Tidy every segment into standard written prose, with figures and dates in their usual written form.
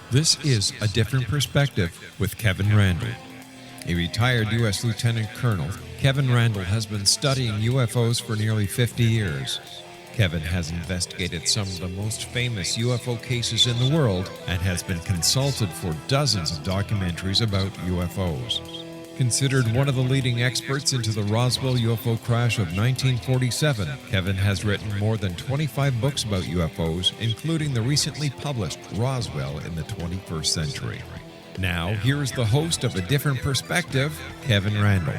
This is A Different Perspective with Kevin Randle. A retired U.S. Lieutenant Colonel, Kevin Randle has been studying UFOs for nearly 50 years. Kevin has investigated some of the most famous UFO cases in the world and has been consulted for dozens of documentaries about UFOs. Considered one of the leading experts into the Roswell UFO crash of 1947, Kevin has written more than 25 books about UFOs, including the recently published Roswell in the 21st Century. Now, here is the host of A Different Perspective, Kevin Randle.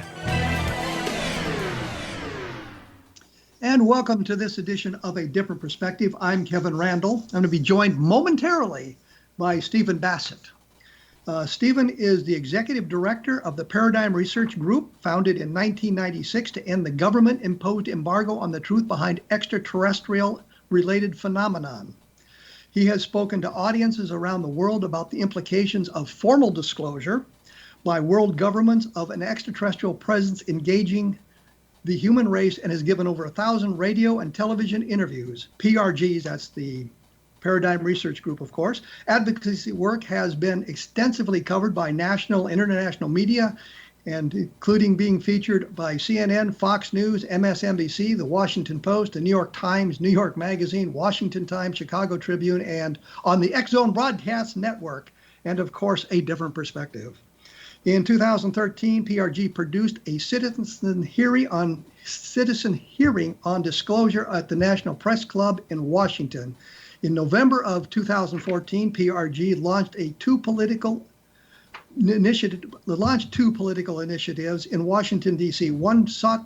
And welcome to this edition of A Different Perspective. I'm Kevin Randle. I'm going to be joined momentarily by Stephen Bassett. Stephen is the executive director of the Paradigm Research Group, founded in 1996 to end the government-imposed embargo on the truth behind extraterrestrial-related phenomenon. He has spoken to audiences around the world about the implications of formal disclosure by world governments of an extraterrestrial presence engaging the human race, and has given over 1,000 radio and television interviews. PRGs, that's the Paradigm Research Group, of course. Advocacy work has been extensively covered by national and international media, and including being featured by CNN, Fox News, MSNBC, The Washington Post, The New York Times, New York Magazine, Washington Times, Chicago Tribune, and on the X-Zone Broadcast Network, and of course, A Different Perspective. In 2013, PRG produced a citizen hearing on disclosure at the National Press Club in Washington. In November of 2014, PRG launched two political initiatives in Washington, D.C. One sought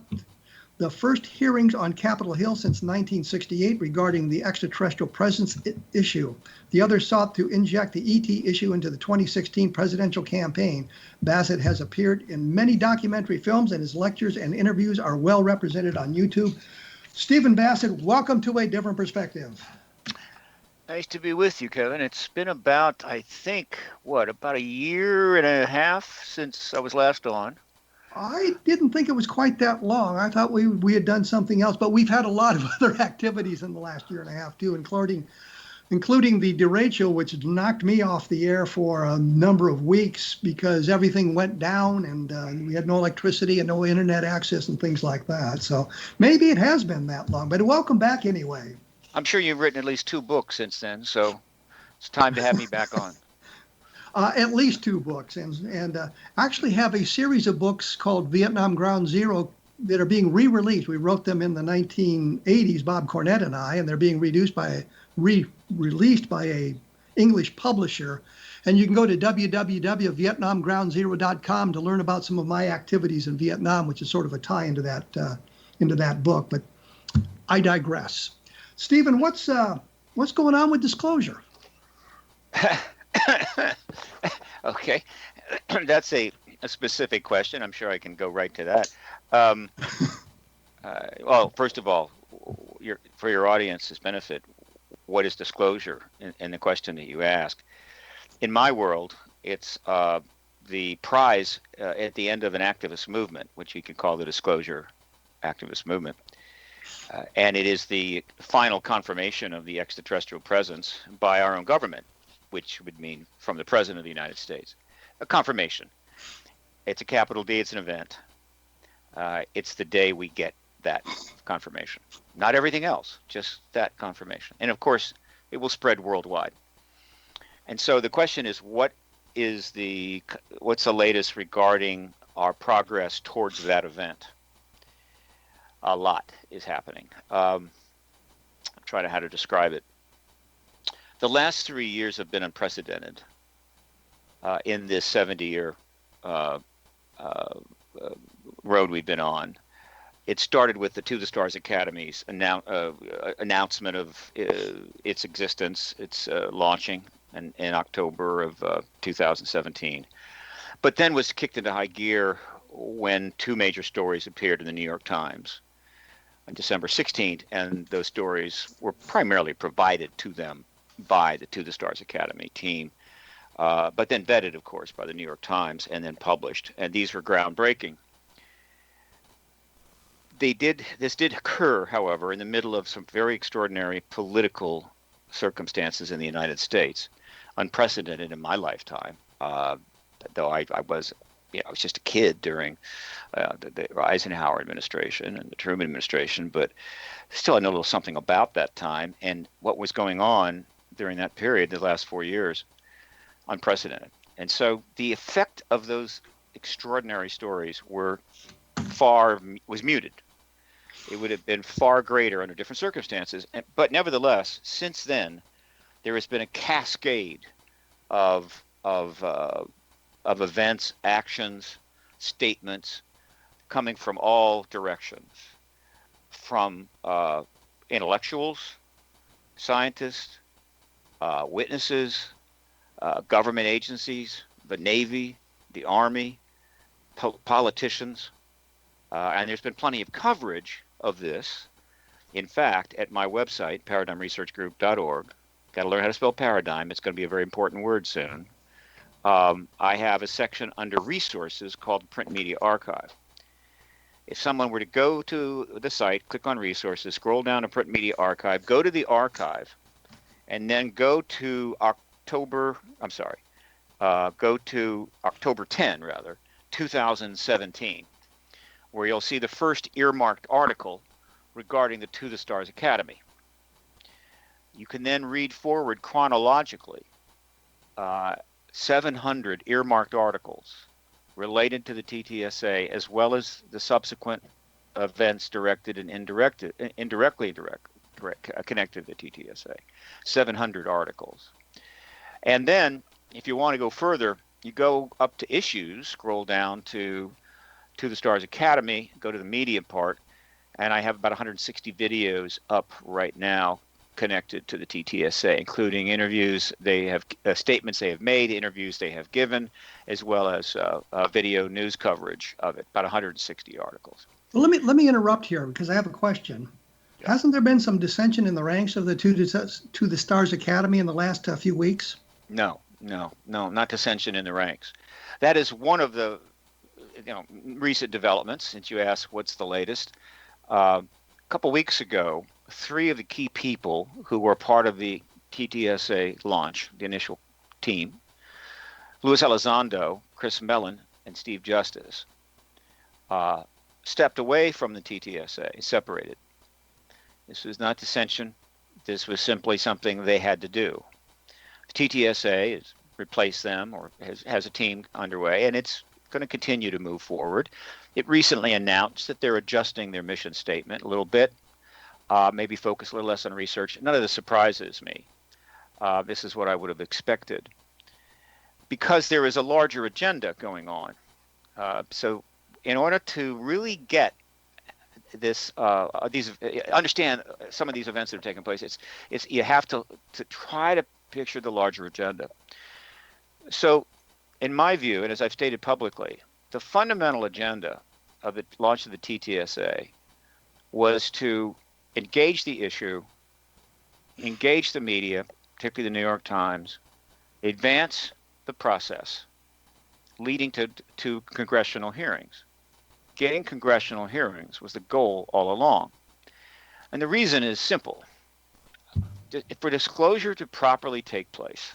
the first hearings on Capitol Hill since 1968 regarding the extraterrestrial presence issue. The other sought to inject the ET issue into the 2016 presidential campaign. Bassett has appeared in many documentary films, and his lectures and interviews are well represented on YouTube. Stephen Bassett, welcome to A Different Perspective. Nice to be with you, Kevin. It's been about, I think, about a year and a half since I was last on. I didn't think it was quite that long. I thought we had done something else, but we've had a lot of other activities in the last year and a half, too, including the derecho, which knocked me off the air for a number of weeks because everything went down and we had no electricity and no internet access and things like that. So maybe it has been that long, but welcome back anyway. I'm sure you've written at least 2 books since then, so it's time to have me back on. At least 2 books, and actually have a series of books called Vietnam Ground Zero that are being re-released. We wrote them in the 1980s, Bob Cornett and I, and they're being released by a English publisher. And you can go to www.vietnamgroundzero.com to learn about some of my activities in Vietnam, which is sort of a tie into that book. But I digress. Stephen, what's going on with disclosure? Okay, that's a specific question. I'm sure I can go right to that. Well, first of all, for your audience's benefit, what is disclosure in the question that you ask? In my world, it's the prize at the end of an activist movement, which you could call the disclosure activist movement. And it is the final confirmation of the extraterrestrial presence by our own government, which would mean from the President of the United States. A confirmation. It's a capital D, it's an event. It's the day we get that confirmation. Not everything else, just that confirmation. And of course, it will spread worldwide. And so the question is, what's the latest regarding our progress towards that event? A lot is happening. I'm trying to how to describe it. The last 3 years have been unprecedented in this 70-year road we've been on. It started with the To the Stars Academy's announcement of its existence, its launching in October of 2017. But then was kicked into high gear when 2 major stories appeared in the New York Times on December 16th, and those stories were primarily provided to them by the To the Stars Academy team, but then vetted, of course, by the New York Times and then published. And these were groundbreaking. This did occur, however, in the middle of some very extraordinary political circumstances in the United States. unprecedented in my lifetime. Though I was, I was just a kid during the Eisenhower administration and the Truman administration, but still I know a little something about that time and what was going on during that period, the last 4 years, unprecedented. And so the effect of those extraordinary stories was muted. It would have been far greater under different circumstances. But nevertheless, since then, there has been a cascade of events, actions, statements coming from all directions, from intellectuals, scientists, witnesses, government agencies, the Navy, the Army, politicians, and there's been plenty of coverage of this. In fact, at my website, paradigmresearchgroup.org, got to learn how to spell paradigm. It's going to be a very important word soon. I have a section under resources called Print Media Archive. If someone were to go to the site, click on resources, scroll down to Print Media Archive, go to the archive, and then go to October 10, 2017, where you'll see the first earmarked article regarding the To the Stars Academy. You can then read forward chronologically 700 earmarked articles related to the TTSA, as well as the subsequent events directed and indirectly connected to the TTSA. 700 articles. And then, if you want to go further, you go up to issues, scroll down to the Stars Academy, go to the media part, and I have about 160 videos up right now connected to the TTSA, including interviews they have, statements they have made, interviews they have given, as well as video news coverage of it. About 160 articles. Well, let me interrupt here because I have a question. Yeah. Hasn't there been some dissension in the ranks of the To the Stars Academy in the last few weeks? No, not dissension in the ranks. That is one of the recent developments. Since you asked what's the latest, a couple weeks ago, 3 of the key people who were part of the TTSA launch, the initial team, Luis Elizondo, Chris Mellon, and Steve Justice, stepped away from the TTSA, separated. This was not dissension. This was simply something they had to do. The TTSA has replaced them or has a team underway, and it's going to continue to move forward. It recently announced that they're adjusting their mission statement a little bit, maybe focus a little less on research. None of this surprises me. This is what I would have expected, because there is a larger agenda going on. So in order to really get this, understand some of these events that are taking place, it's you have to try to picture the larger agenda. So in my view, and as I've stated publicly, the fundamental agenda of the launch of the TTSA was to engage the issue, engage the media, particularly the New York Times, advance the process leading to congressional hearings. Getting congressional hearings was the goal all along. And the reason is simple. For disclosure to properly take place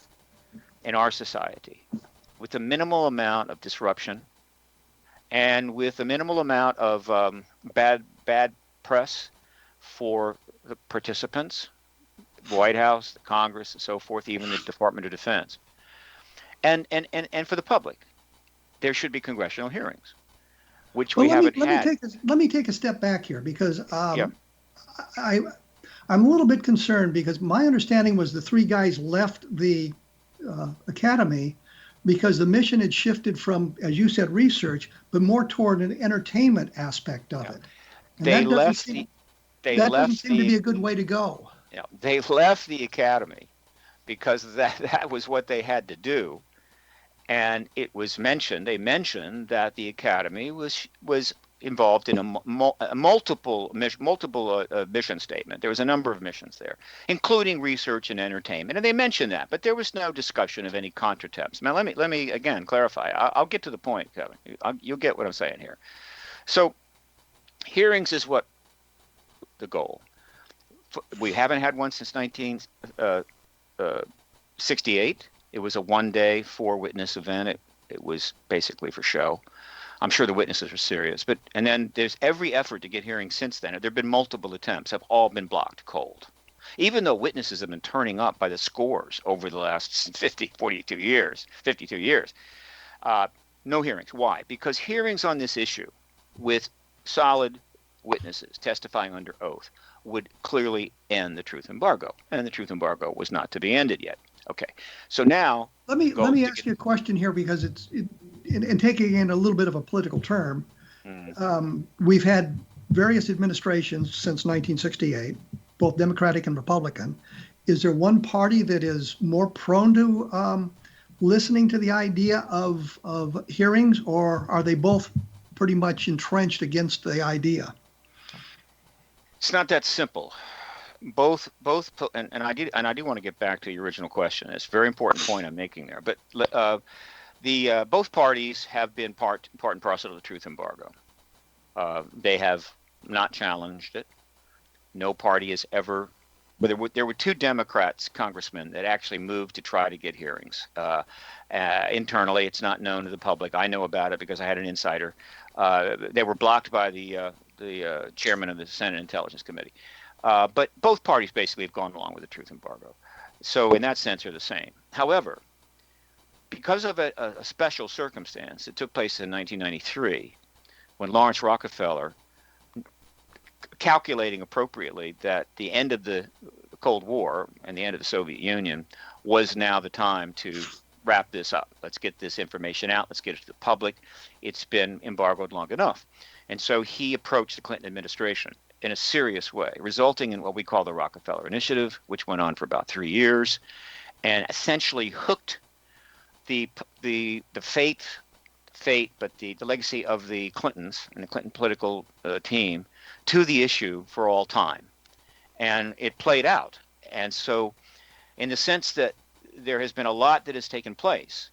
in our society, with a minimal amount of disruption and with a minimal amount of bad press for the participants, the White House, the Congress, and so forth, even the Department of Defense, and for the public, there should be congressional hearings, which we haven't had. Let me take a step back here, because I'm a little bit concerned, because my understanding was the 3 guys left the academy because the mission had shifted from, as you said, research, but more toward an entertainment aspect of it. And that doesn't seem to be a good way to go. Yeah, they left the academy because that was what they had to do, and it was mentioned. They mentioned that the academy was involved in a multiple mission statement. There was a number of missions there, including research and entertainment, and they mentioned that. But there was no discussion of any contratemps. Now, let me again clarify. I'll get to the point, Kevin. You'll get what I'm saying here. So, hearings is what the goal. We haven't had one since 1968. It was a one-day, 4-witness event. It was basically for show. I'm sure the witnesses were serious, and then there's every effort to get hearings since then. There have been multiple attempts, have all been blocked cold. Even though witnesses have been turning up by the scores over the last 52 years, no hearings. Why? Because hearings on this issue with solid witnesses testifying under oath would clearly end the truth embargo, and the truth embargo was not to be ended yet. Okay, so now let me ask you a question here, because and taking in a little bit of a political term, we've had various administrations since 1968, both Democratic and Republican. Is there one party that is more prone to listening to the idea of hearings, or are they both pretty much entrenched against the idea? It's not that simple. Both, and I do want to get back to your original question. It's a very important point I'm making there. But both parties have been part and parcel of the truth embargo. They have not challenged it. No party has ever. But there were 2 Democrats, congressmen, that actually moved to try to get hearings. Internally, it's not known to the public. I know about it because I had an insider. They were blocked by the chairman of the Senate Intelligence Committee. But both parties basically have gone along with the truth embargo. So in that sense, they're the same. However, because of a special circumstance that took place in 1993, when Lawrence Rockefeller, calculating appropriately that the end of the Cold War and the end of the Soviet Union was now the time to wrap this up. Let's get this information out. Let's get it to the public. It's been embargoed long enough. And so he approached the Clinton administration in a serious way, resulting in what we call the Rockefeller Initiative, which went on for about 3 years, and essentially hooked the legacy of the Clintons and the Clinton political team to the issue for all time. And it played out. And so in the sense that there has been a lot that has taken place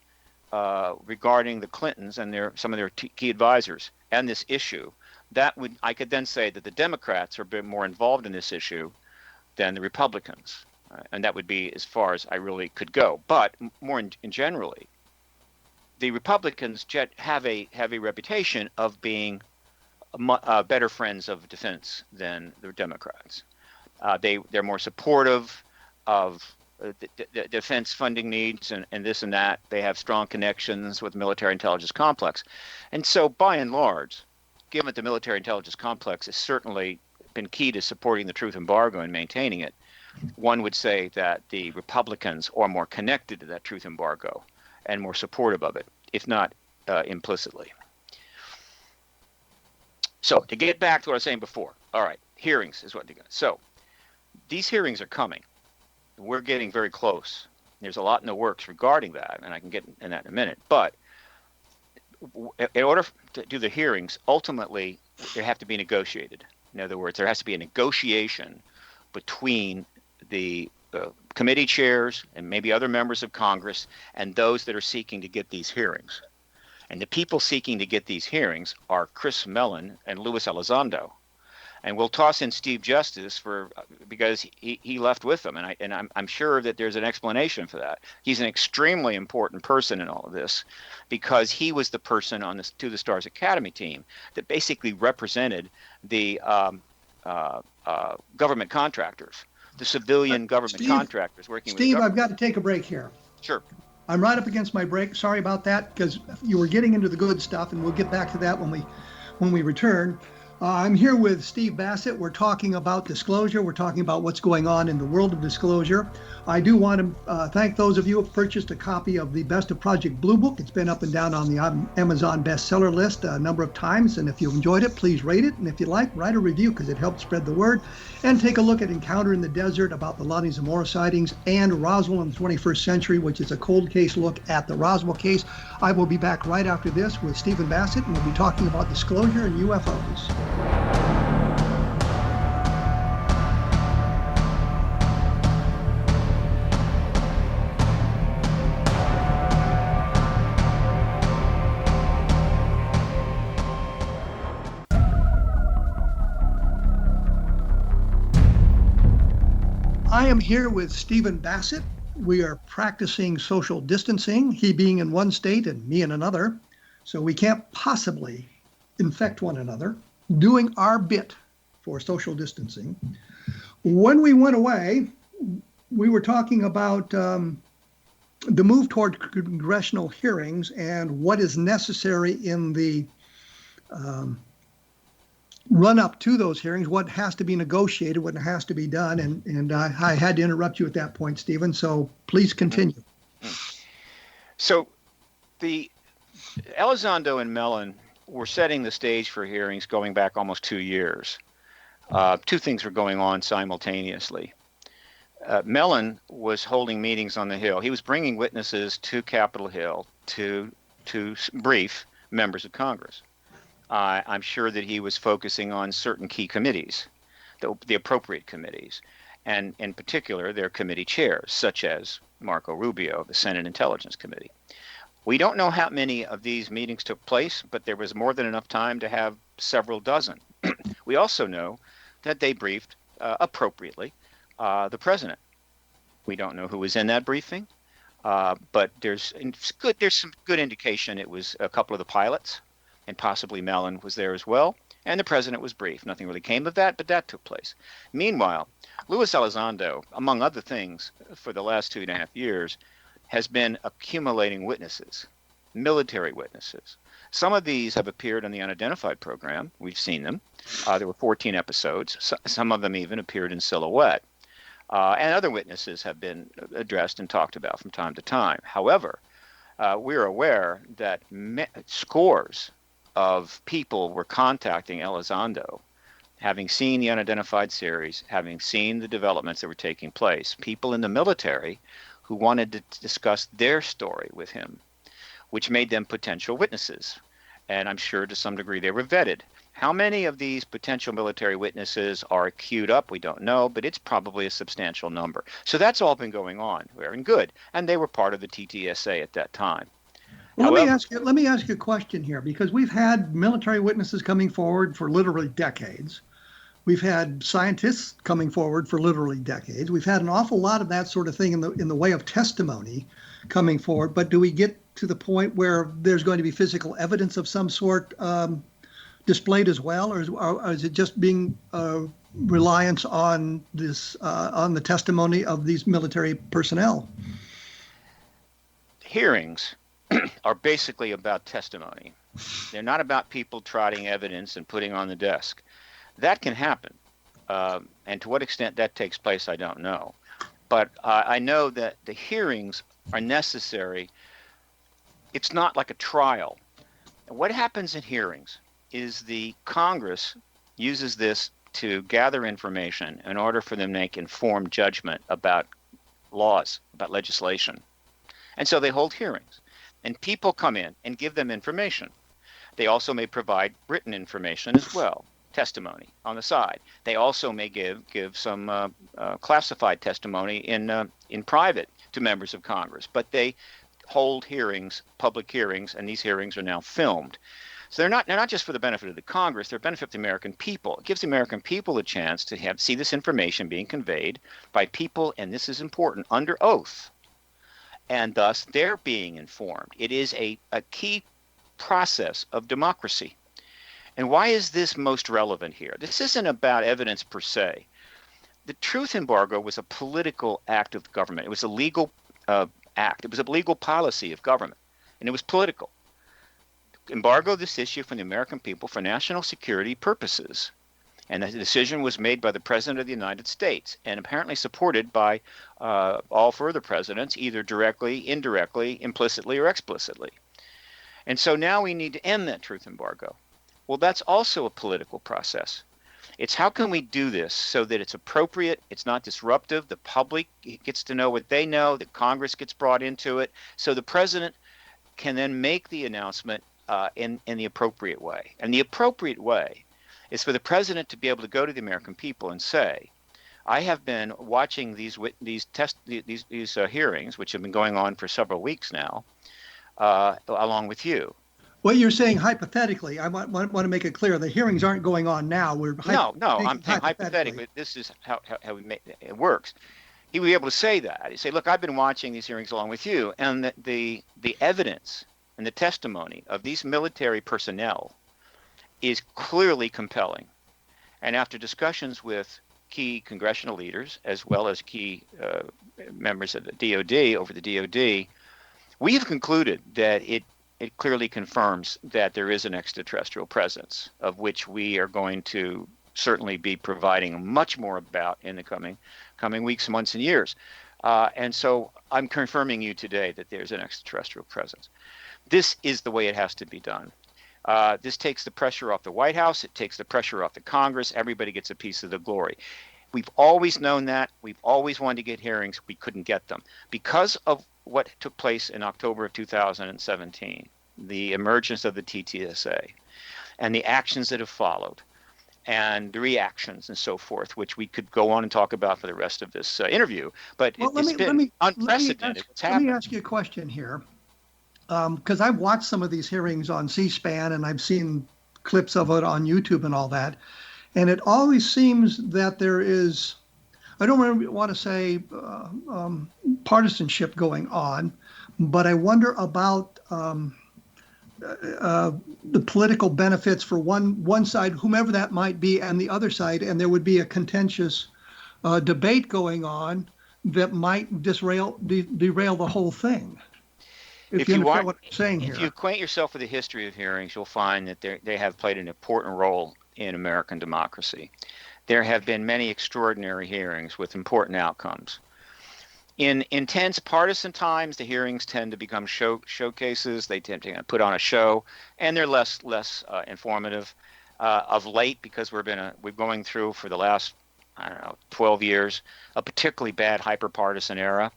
regarding the Clintons and some of their key advisors and this issue, I could then say that the Democrats are a bit more involved in this issue than the Republicans. And that would be as far as I really could go. But more in generally, the Republicans have a reputation of being better friends of defense than the Democrats. They're more supportive of the defense funding needs and this and that. They have strong connections with the military intelligence complex. And so by and large, given that the military intelligence complex has certainly been key to supporting the truth embargo and maintaining it, one would say that the Republicans are more connected to that truth embargo and more supportive of it, if not implicitly. So to get back to what I was saying before, all right, hearings is what they got. So these hearings are coming. We're getting very close. There's a lot in the works regarding that, and I can get in that in a minute. But in order to do the hearings, ultimately, they have to be negotiated. In other words, there has to be a negotiation between the committee chairs and maybe other members of Congress and those that are seeking to get these hearings. And the people seeking to get these hearings are Chris Mellon and Luis Elizondo. And we'll toss in Steve Justice because he left with them, and I'm sure that there's an explanation for that. He's an extremely important person in all of this because he was the person on this To the Stars Academy team that basically represented the government contractors, the civilian government contractors working with the government. Steve, I've got to take a break here. Sure. I'm right up against my break. Sorry about that, because you were getting into the good stuff, and we'll get back to that when we return. I'm here with Steve Bassett. We're talking about disclosure. We're talking about what's going on in the world of disclosure. I do want to thank those of you who have purchased a copy of the Best of Project Blue Book. It's been up and down on the Amazon bestseller list a number of times. And if you enjoyed it, please rate it. And if you like, write a review because it helps spread the word. And take a look at Encounter in the Desert about the Lonnie Zamora sightings and Roswell in the 21st Century, which is a cold case look at the Roswell case. I will be back right after this with Stephen Bassett, and we'll be talking about disclosure and UFOs. I am here with Stephen Bassett. We are practicing social distancing, he being in one state and me in another. So we can't possibly infect one another, doing our bit for social distancing. When we went away, we were talking about the move toward congressional hearings and what is necessary in the run up to those hearings, what has to be negotiated, what has to be done. And I had to interrupt you at that point, Stephen. So please continue. So the Elizondo and Mellon were setting the stage for hearings going back almost 2 years. Two things were going on simultaneously. Mellon was holding meetings on the Hill. He was bringing witnesses to Capitol Hill to brief members of Congress. I'm sure that he was focusing on certain key committees, the appropriate committees, and in particular their committee chairs, such as Marco Rubio, the Senate Intelligence Committee. We don't know how many of these meetings took place, but there was more than enough time to have several dozen. We also know that they briefed appropriately the president. We don't know who was in that briefing, but there's some good indication it was a couple of the pilots, and possibly Mellon was there as well, and the president was briefed. Nothing really came of that, but that took place. Meanwhile, Luis Elizondo, among other things, for the last 2.5 years, has been accumulating witnesses, military witnesses. Some of these have appeared on the Unidentified program. We've seen them. There were 14 episodes. Some of them even appeared in Silhouette. And other witnesses have been addressed and talked about from time to time. However, we're aware that scores of people were contacting Elizondo, having seen the Unidentified series, having seen the developments that were taking place, people in the military who wanted to discuss their story with him, which made them potential witnesses. And I'm sure to some degree they were vetted. How many of these potential military witnesses are queued up? We don't know, but it's probably a substantial number. So that's all been going on, very good. And they were part of the TTSA at that time. Well, let me ask you a question here, because we've had military witnesses coming forward for literally decades. We've had scientists coming forward for literally decades. We've had an awful lot of that sort of thing in the way of testimony coming forward. But do we get to the point where there's going to be physical evidence of some sort displayed as well, or is it just being reliance on this on the testimony of these military personnel? Hearings are basically about testimony. They're not about people trotting evidence and putting on the desk. That can happen, and to what extent that takes place, I don't know. But I know that the hearings are necessary. It's not like a trial. What happens in hearings is the Congress uses this to gather information in order for them to make informed judgment about laws, about legislation. And so they hold hearings, and people come in and give them information. They also may provide written information as well, testimony on the side. They also may give some classified testimony in private to members of Congress. But they hold hearings, public hearings, and these hearings are now filmed. So they're not just for the benefit of the Congress, they're benefit of the American people. It gives the American people a chance to see this information being conveyed by people, and this is important, under oath. And thus they're being informed. It is a key process of democracy. And why is this most relevant here? This isn't about evidence per se. The truth embargo was a political act of the government. It was a legal act. It was a legal policy of government, and it was political. Embargo this issue from the American people for national security purposes. And the decision was made by the President of the United States and apparently supported by all further presidents, either directly, indirectly, implicitly, or explicitly. And so now we need to end that truth embargo. Well, that's also a political process. It's how can we do this so that it's appropriate, it's not disruptive, the public gets to know what they know, that Congress gets brought into it, so the president can then make the announcement in the appropriate way. And the appropriate way is for the president to be able to go to the American people and say, I have been watching these hearings, which have been going on for several weeks now, along with you. What you're saying hypothetically, I want to make it clear, the hearings aren't going on now. I'm saying hypothetically. This is how it works. he would be able to say that. He'd say, look, I've been watching these hearings along with you, and the evidence and the testimony of these military personnel is clearly compelling. And after discussions with key congressional leaders, as well as key members of the DOD over the DOD, we have concluded that it clearly confirms that there is an extraterrestrial presence, of which we are going to certainly be providing much more about in the coming weeks, months, and years. And so I'm confirming you today that there's an extraterrestrial presence. This is the way it has to be done. This takes the pressure off the White House. It takes the pressure off the Congress. Everybody gets a piece of the glory. We've always known that. We've always wanted to get hearings. We couldn't get them because of what took place in October of 2017, the emergence of the TTSA, and the actions that have followed, and the reactions and so forth, which we could go on and talk about for the rest of this interview. But it's been unprecedented. Let me ask you a question here, because I've watched some of these hearings on C-SPAN, and I've seen clips of it on YouTube and all that, and it always seems that there is, I don't really want to say partisanship going on, but I wonder about the political benefits for one side, whomever that might be, and the other side, and there would be a contentious debate going on that might derail the whole thing. If you understand what I'm saying here. If you acquaint yourself with the history of hearings, you'll find that they have played an important role in American democracy. There have been many extraordinary hearings with important outcomes. In intense partisan times, the hearings tend to become showcases. They tend to put on a show, and they're less informative. Of late, because we're going through for the last 12 years a particularly bad hyper-partisan era.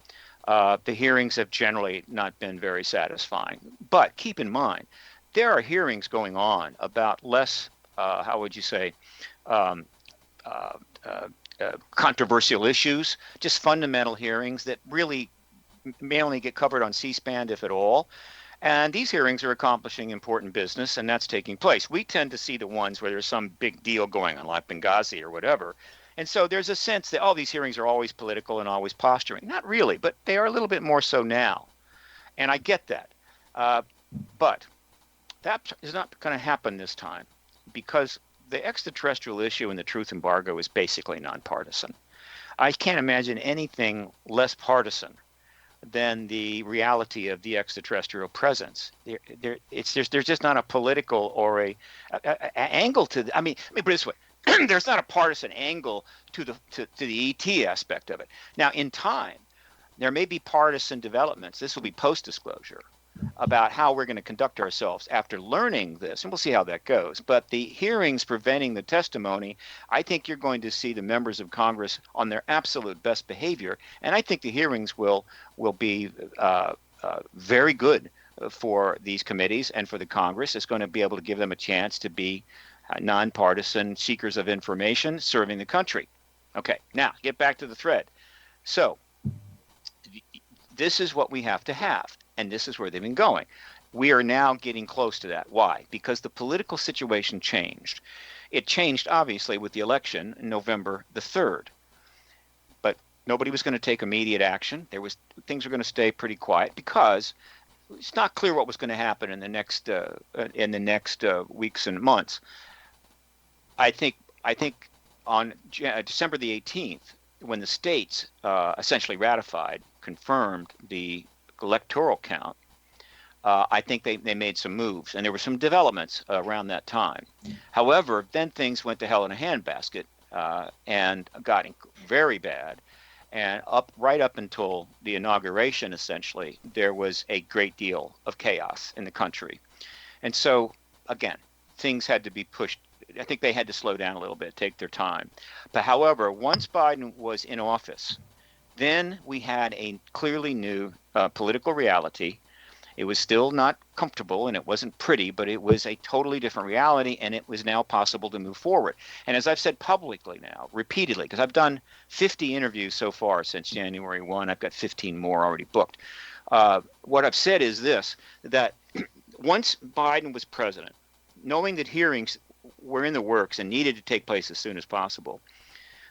The hearings have generally not been very satisfying. But keep in mind, there are hearings going on about less, how would you say, controversial issues, just fundamental hearings that really may only get covered on C-SPAN, if at all. And these hearings are accomplishing important business, and that's taking place. We tend to see the ones where there's some big deal going on, like Benghazi or whatever. And so there's a sense that, these hearings are always political and always posturing. Not really, but they are a little bit more so now. And I get that. But that is not going to happen this time, because the extraterrestrial issue and the truth embargo is basically nonpartisan. I can't imagine anything less partisan than the reality of the extraterrestrial presence. There's just not a political or a angle to. Let me put it this way: there's not a partisan angle to the ET aspect of it. Now, in time, there may be partisan developments. This will be post-disclosure about how we're going to conduct ourselves after learning this, and we'll see how that goes. But the hearings preventing the testimony, I think you're going to see the members of Congress on their absolute best behavior, and I think the hearings will be very good for these committees and for the Congress. It's going to be able to give them a chance to be nonpartisan seekers of information serving the country. Okay, now get back to the thread. So this is what we have to have. And this is where they've been going. We are now getting close to that. Why? Because the political situation changed. It changed, obviously, with the election on November the 3rd. But nobody was going to take immediate action. Things were going to stay pretty quiet because it's not clear what was going to happen in the next weeks and months. I think on December the 18th, when the states essentially confirmed the electoral count, I think they made some moves, and there were some developments around that time. However, then things went to hell in a handbasket and got very bad. And right up until the inauguration, essentially, there was a great deal of chaos in the country. And so, again, things had to be pushed. I think they had to slow down a little bit, take their time. But however, once Biden was in office, then we had a clearly new political reality. It was still not comfortable and it wasn't pretty, but it was a totally different reality, and it was now possible to move forward. And as I've said publicly now, repeatedly, because I've done 50 interviews so far since January 1, I've got 15 more already booked. What I've said is this, that once Biden was president, knowing that hearings were in the works and needed to take place as soon as possible,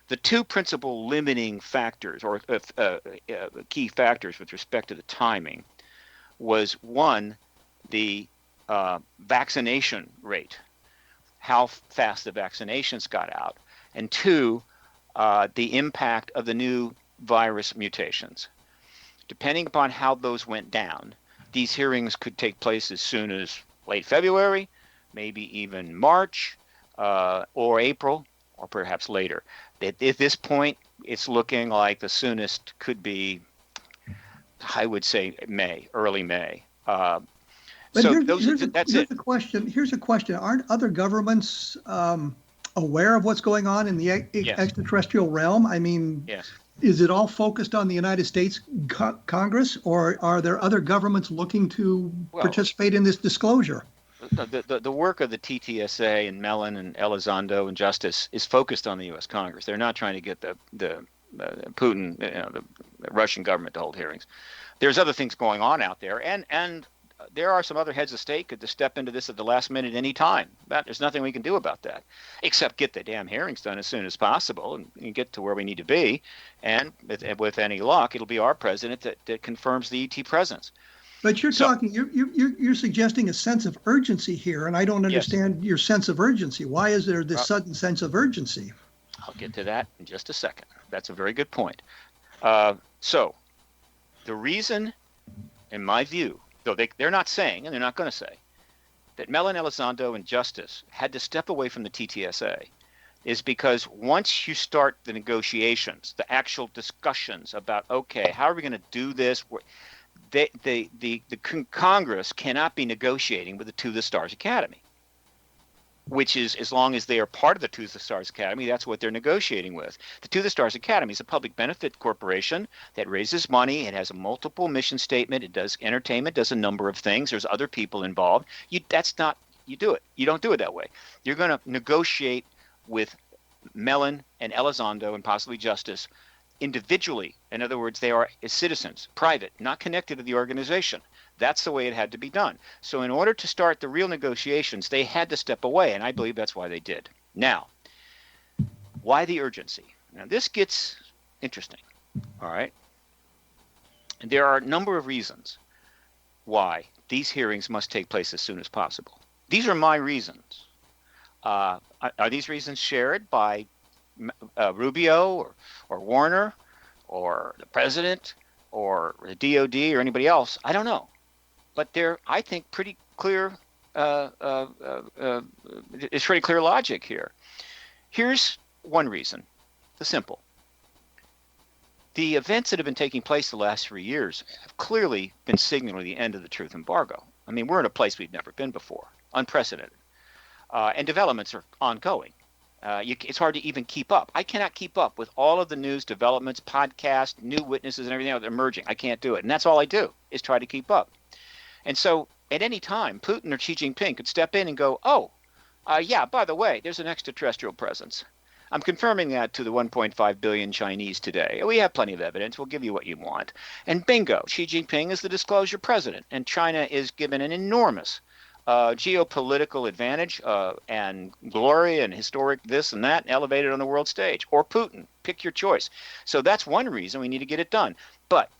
The two principal limiting factors or key factors with respect to the timing was, one, the vaccination rate, how fast the vaccinations got out, and two, the impact of the new virus mutations. Depending upon how those went down, these hearings could take place as soon as late February, maybe even March, or April, or perhaps later. At this point, it's looking like the soonest could be, I would say, May, early May. But So here's a question. Here's a question. Aren't other governments aware of what's going on in the extraterrestrial realm? I mean, yes. Is it all focused on the United States Congress, or are there other governments looking to participate in this disclosure? The work of the TTSA and Mellon and Elizondo and Justice is focused on the U.S. Congress. They're not trying to get the Putin, the Russian government to hold hearings. There's other things going on out there, and there are some other heads of state could step into this at the last minute any time. There's nothing we can do about that, except get the damn hearings done as soon as possible and get to where we need to be. And with any luck, it'll be our president that confirms the ET presence. But you're suggesting a sense of urgency here, and I don't understand your sense of urgency. Why is there this sudden sense of urgency? I'll get to that in just a second. That's a very good point. So the reason, in my view, though they're not saying, and they're not going to say, that Mellon, Elizondo, and Justice had to step away from the TTSA is because once you start the negotiations, the actual discussions about, okay, how are we going to do this? The Congress cannot be negotiating with the To the Stars Academy, which is, as long as they are part of the To the Stars Academy, that's what they're negotiating with. The To the Stars Academy is a public benefit corporation that raises money. It has a multiple mission statement. It does entertainment, does a number of things. There's other people involved. You do it. You don't do it that way. You're going to negotiate with Mellon and Elizondo and possibly Justice individually. In other words, they are citizens, private, not connected to the organization. That's the way it had to be done. So in order to start the real negotiations, they had to step away, and I believe that's why they did. Now, why the urgency? Now, this gets interesting, all right? And there are a number of reasons why these hearings must take place as soon as possible. These are my reasons. Are these reasons shared by Rubio or Warner or the president or the DOD or anybody else? I don't know. But they're, I think, pretty clear. It's pretty clear logic here. Here's one reason, the simple. The events that have been taking place the last 3 years have clearly been signaling the end of the truth embargo. I mean, we're in a place we've never been before, unprecedented, and developments are ongoing. It's hard to even keep up. I cannot keep up with all of the news, developments, podcasts, new witnesses, and everything else emerging. I can't do it, and that's all I do is try to keep up. And so at any time, Putin or Xi Jinping could step in and go, yeah, by the way, there's an extraterrestrial presence. I'm confirming that to the 1.5 billion Chinese today. We have plenty of evidence. We'll give you what you want. And bingo, Xi Jinping is the disclosure president, and China is given an enormous geopolitical advantage and glory and historic this and that, and elevated on the world stage. Or Putin, pick your choice. So that's one reason we need to get it done. But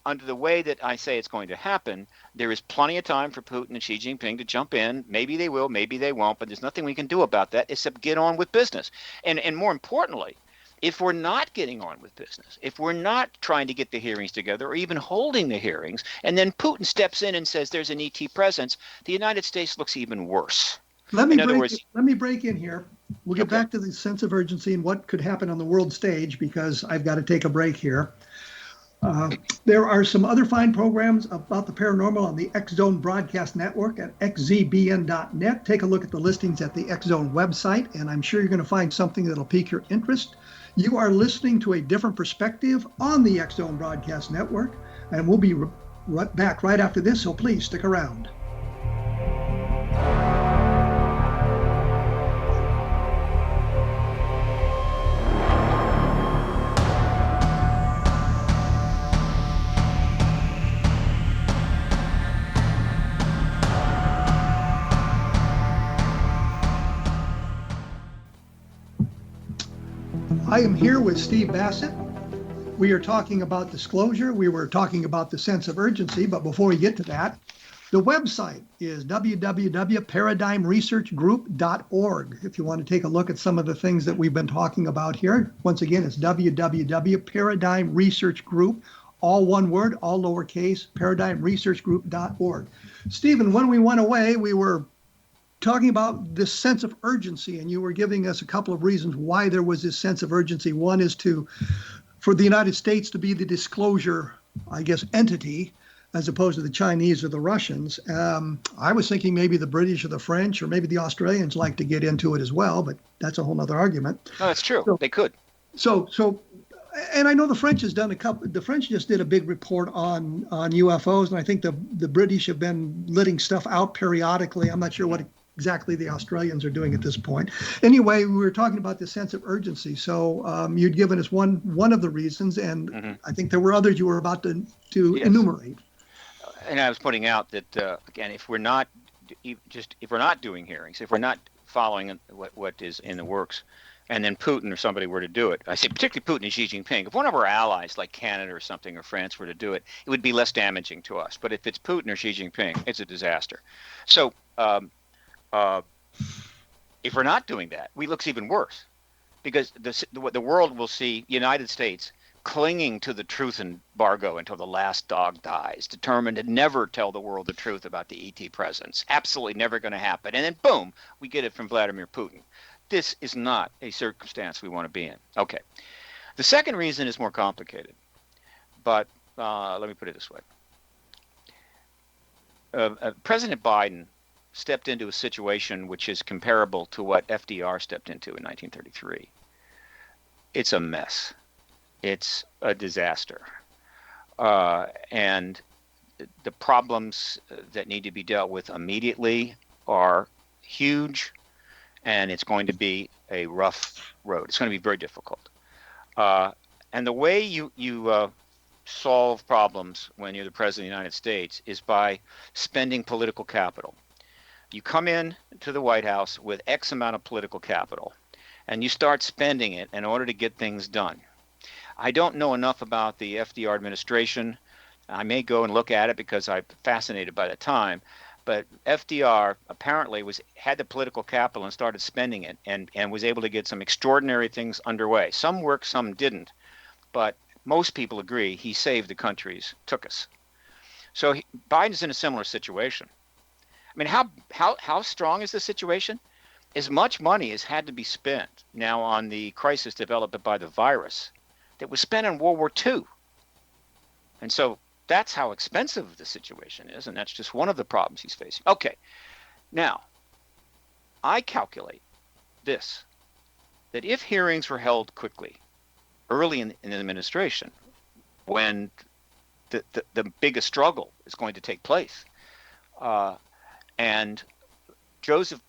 under the way that I say it's going to happen, there is plenty of time for Putin and Xi Jinping to jump in. Maybe they will, maybe they won't, but there's nothing we can do about that except get on with business. And more importantly, if we're not getting on with business, if we're not trying to get the hearings together or even holding the hearings, and then Putin steps in and says there's an ET presence, the United States looks even worse. Let me break in here. We'll get back to the sense of urgency and what could happen on the world stage, because I've got to take a break here. There are some other fine programs about the paranormal on the X-Zone Broadcast Network at xzbn.net. Take a look at the listings at the X-Zone website, and I'm sure you're going to find something that'll pique your interest. You are listening to A Different Perspective on the X-Zone Broadcast Network, and we'll be back right after this, so please stick around. I am here with Steve Bassett. We are talking about disclosure. We were talking about the sense of urgency, but before we get to that, the website is www.paradigmresearchgroup.org. If you want to take a look at some of the things that we've been talking about here, once again, it's www.paradigmresearchgroup, all one word, all lowercase, paradigmresearchgroup.org. Stephen, when we went away, we were talking about this sense of urgency, and you were giving us a couple of reasons why there was this sense of urgency. One is for the United States to be the disclosure, I guess, entity, as opposed to the Chinese or the Russians. I was thinking maybe the British or the French or maybe the Australians like to get into it as well, but that's a whole other argument. No, that's true. They could. So, and I know the French has done the French just did a big report on UFOs, and I think the British have been letting stuff out periodically. I'm not sure what exactly the Australians are doing at this point. Anyway, we were talking about the sense of urgency. So you'd given us one of the reasons, and I think there were others you were about to Yes. enumerate. And I was pointing out that again, if we're not doing hearings, if we're not following what is in the works, and then Putin or somebody were to do it, I say particularly Putin and Xi Jinping. If one of our allies like Canada or something or France were to do it, it would be less damaging to us. But if it's Putin or Xi Jinping, it's a disaster. So if we're not doing that, it looks even worse, because the world will see United States clinging to the truth embargo until the last dog dies, determined to never tell the world the truth about the ET presence. Absolutely never going to happen. And then boom, we get it from Vladimir Putin. This is not a circumstance we want to be in. Okay. The second reason is more complicated, but let me put it this way. President Biden stepped into a situation which is comparable to what FDR stepped into in 1933. It's a mess. It's a disaster. And the problems that need to be dealt with immediately are huge, and it's going to be a rough road. It's going to be very difficult. And the way you solve problems when you're the president of the United States is by spending political capital. You come in to the White House with X amount of political capital, and you start spending it in order to get things done. I don't know enough about the FDR administration. I may go and look at it because I'm fascinated by the time. But FDR apparently had the political capital and started spending it, and was able to get some extraordinary things underway. Some worked, some didn't. But most people agree he saved the country's took us. So Biden's in a similar situation. I mean, how strong is the situation? As much money has had to be spent now on the crisis developed by the virus that was spent in World War II. And so that's how expensive the situation is, and that's just one of the problems he's facing. Okay, now, I calculate this, that if hearings were held quickly, early in the administration, when the biggest struggle is going to take place, and Joseph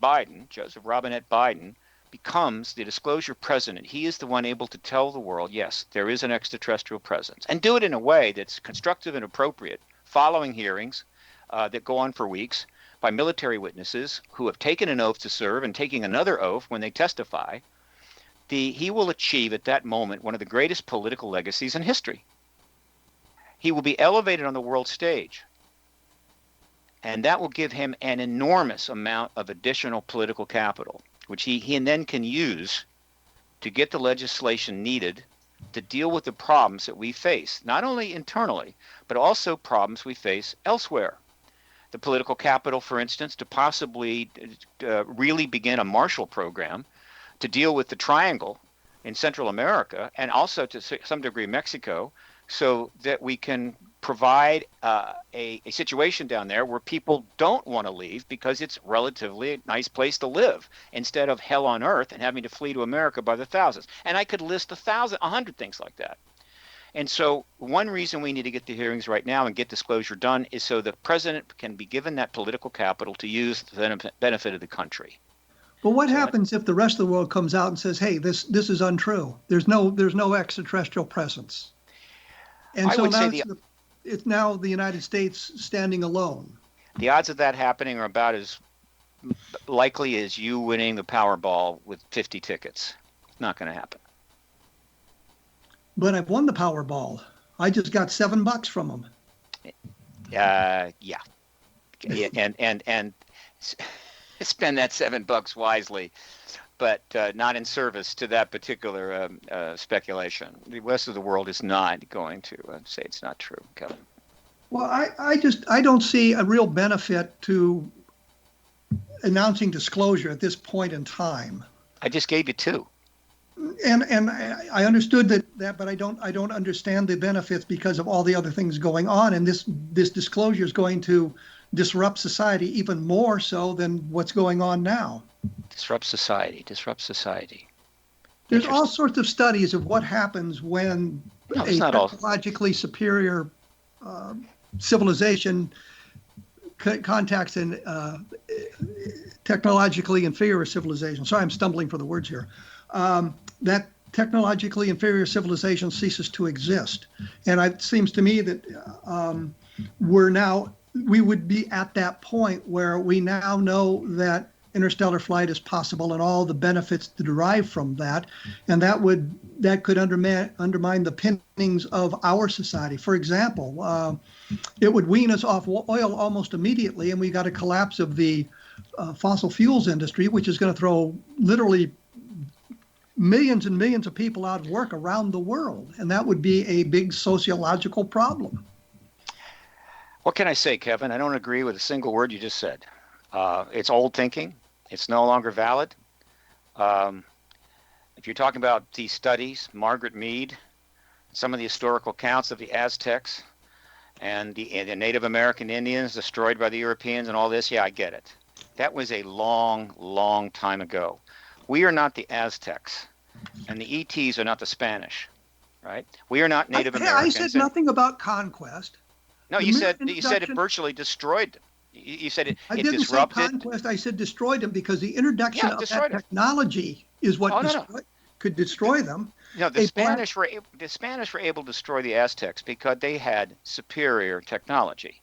Robinette Biden, becomes the disclosure president, he is the one able to tell the world, yes, there is an extraterrestrial presence, and do it in a way that's constructive and appropriate, following hearings that go on for weeks by military witnesses who have taken an oath to serve and taking another oath when they testify. He will achieve at that moment one of the greatest political legacies in history. He will be elevated on the world stage, and that will give him an enormous amount of additional political capital, which he then can use to get the legislation needed to deal with the problems that we face, not only internally, but also problems we face elsewhere. The political capital, for instance, to possibly really begin a Marshall Program to deal with the triangle in Central America, and also to some degree Mexico, so that we can provide a situation down there where people don't want to leave because it's relatively a nice place to live, instead of hell on earth and having to flee to America by the thousands. And I could list 100 things like that. And so one reason we need to get the hearings right now and get disclosure done is so the president can be given that political capital to use to the benefit of the country. But what happens if the rest of the world comes out and says, "Hey, this is untrue. There's no extraterrestrial presence," and so now it's now the United States standing alone? The odds of that happening are about as likely as you winning the Powerball with 50 tickets. It's not going to happen. but I've won the Powerball. I just got $7 from them. Yeah. And spend that $7 wisely, but not in service to that particular speculation. The rest of the world is not going to say it's not true, Kevin. Well, I don't see a real benefit to announcing disclosure at this point in time. I just gave you two. And I understood that, but I don't understand the benefits because of all the other things going on. And this disclosure is going to disrupt society even more so than what's going on now. Disrupt society. There's all sorts of studies of what happens when a technologically superior civilization contacts a technologically inferior civilization. Sorry, I'm stumbling for the words here. That technologically inferior civilization ceases to exist. And it seems to me that we would be at that point where we now know that interstellar flight is possible and all the benefits derived from that. And that could undermine the pinnings of our society. For example, it would wean us off oil almost immediately, and we got a collapse of the fossil fuels industry, which is going to throw literally millions and millions of people out of work around the world. And that would be a big sociological problem. What can I say, Kevin? I don't agree with a single word you just said. It's old thinking. It's no longer valid. If you're talking about these studies, Margaret Mead, some of the historical accounts of the Aztecs and the Native American Indians destroyed by the Europeans and all this, yeah, I get it. That was a long, long time ago. We are not the Aztecs, and the ETs are not the Spanish, right? We are not Native Americans. I said nothing about conquest. No, you said it virtually destroyed them. You said it I didn't disrupted. say conquest. I said destroyed them because the introduction of that technology is what could destroy them. No, the Spanish were able to destroy the Aztecs because they had superior technology.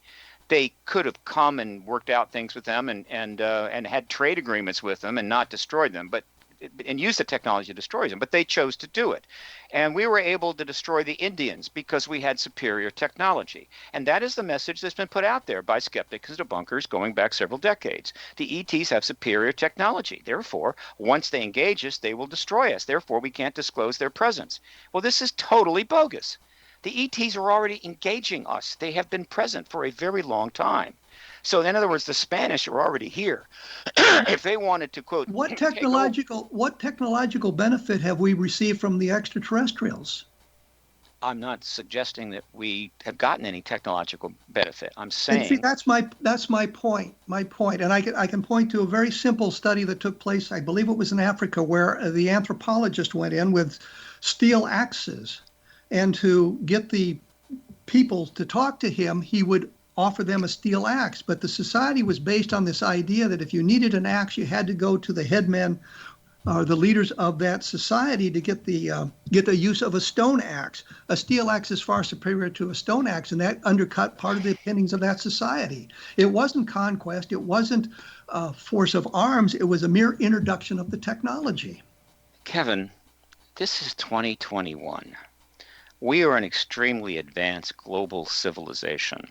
They could have come and worked out things with them and had trade agreements with them and not destroyed them, and used the technology to destroy them. But they chose to do it. And we were able to destroy the Indians because we had superior technology. And that is the message that's been put out there by skeptics and debunkers going back several decades. The ETs have superior technology. Therefore, once they engage us, they will destroy us. Therefore, we can't disclose their presence. Well, this is totally bogus. The ETs are already engaging us. They have been present for a very long time. So in other words, the Spanish are already here. If they wanted to, quote, what technological benefit have we received from the extraterrestrials? I'm not suggesting that we have gotten any technological benefit. I'm saying, and see, that's my point. And I can point to a very simple study that took place, I believe it was in Africa, where the anthropologist went in with steel axes, and to get the people to talk to him, he would offer them a steel axe. But the society was based on this idea that if you needed an axe, you had to go to the headmen or the leaders of that society to get the use of a stone axe. A steel axe is far superior to a stone axe, and that undercut part of the opinions of that society. It wasn't conquest. It wasn't force of arms. It was a mere introduction of the technology. Kevin, this is 2021. We are an extremely advanced global civilization.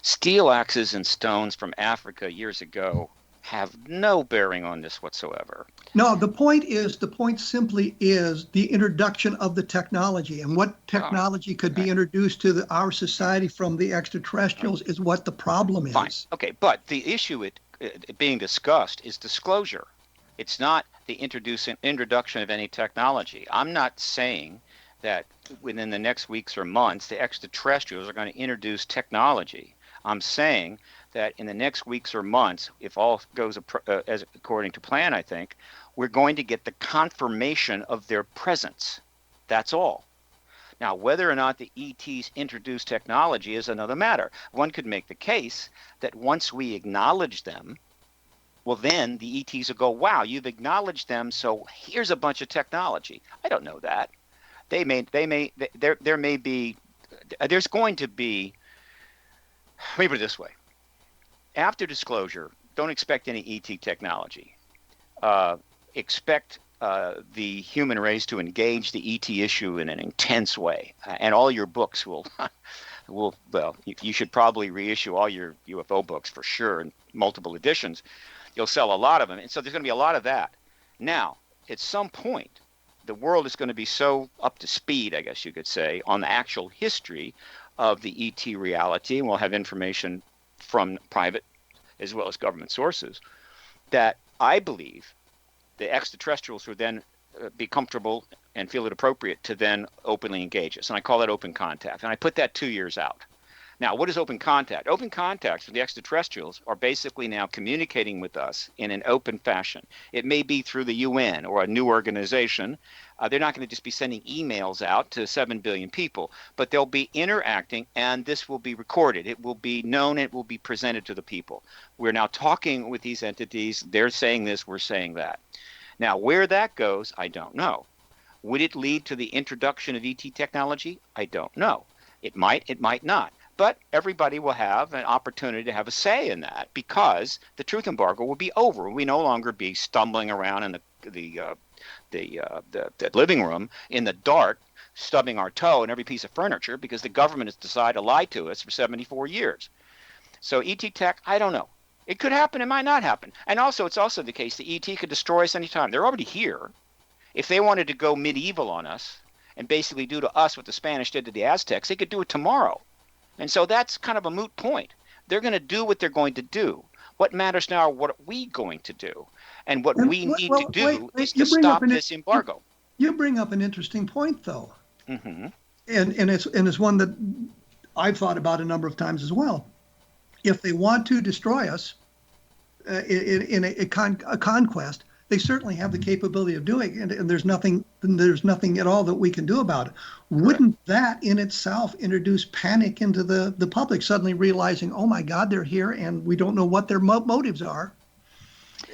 Steel axes and stones from Africa years ago have no bearing on this whatsoever. No, the point simply is the introduction of the technology, and what technology could be introduced to our society from the extraterrestrials is what the problem is. Fine. Okay, but the issue being discussed is disclosure. It's not the introduction of any technology. I'm not saying that within the next weeks or months, the extraterrestrials are going to introduce technology. I'm saying that in the next weeks or months, if all goes as according to plan, I think, we're going to get the confirmation of their presence. That's all. Now, whether or not the ETs introduce technology is another matter. One could make the case that once we acknowledge them, well, then the ETs will go, wow, you've acknowledged them, so here's a bunch of technology. I don't know that. There's going to be, let me put it this way. After disclosure, don't expect any ET technology. Expect the human race to engage the ET issue in an intense way, and all your books will well, you should probably reissue all your UFO books for sure in multiple editions. You'll sell a lot of them, and so there's going to be a lot of that. Now, at some point, the world is going to be so up to speed, I guess you could say, on the actual history of the ET reality, and we'll have information from private as well as government sources, that I believe the extraterrestrials would then be comfortable and feel it appropriate to then openly engage us. And I call that open contact. And I put that 2 years out. Now, what is open contact? Open contacts for the extraterrestrials are basically now communicating with us in an open fashion. It may be through the UN or a new organization. They're not going to just be sending emails out to 7 billion people, but they'll be interacting, and this will be recorded. It will be known. It will be presented to the people. We're now talking with these entities. They're saying this. We're saying that. Now, where that goes, I don't know. Would it lead to the introduction of ET technology? I don't know. It might not. But everybody will have an opportunity to have a say in that, because the truth embargo will be over. We no longer be stumbling around in the living room in the dark, stubbing our toe in every piece of furniture because the government has decided to lie to us for 74 years. So ET tech, I don't know. It could happen. It might not happen. And also, it's also the case that ET could destroy us anytime. They're already here. If they wanted to go medieval on us and basically do to us what the Spanish did to the Aztecs, they could do it tomorrow. And so that's kind of a moot point. They're going to do what they're going to do. What matters now are what are we going to do? And what we need to do is to stop this embargo. You bring up an interesting point, though. Mm-hmm. And it's one that I've thought about a number of times as well. If they want to destroy us in a conquest, they certainly have the capability of doing it, and there's nothing at all that we can do about it. Wouldn't that in itself introduce panic into the public, suddenly realizing, oh my God, they're here, and we don't know what their motives are?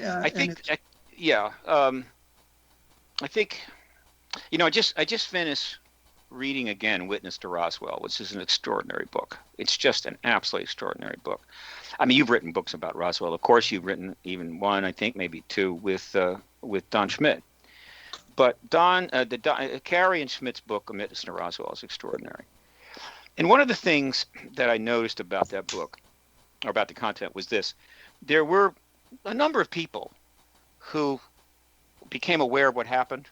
I think, I just finished reading again Witness to Roswell, which is an extraordinary book. It's just an absolutely extraordinary book. I mean, you've written books about Roswell. Of course, you've written even one, I think maybe two, with Don Schmidt. But Carey and Schmidt's book, Witness to Roswell, is extraordinary. And one of the things that I noticed about that book, or about the content, was this. There were a number of people who became aware of what happened,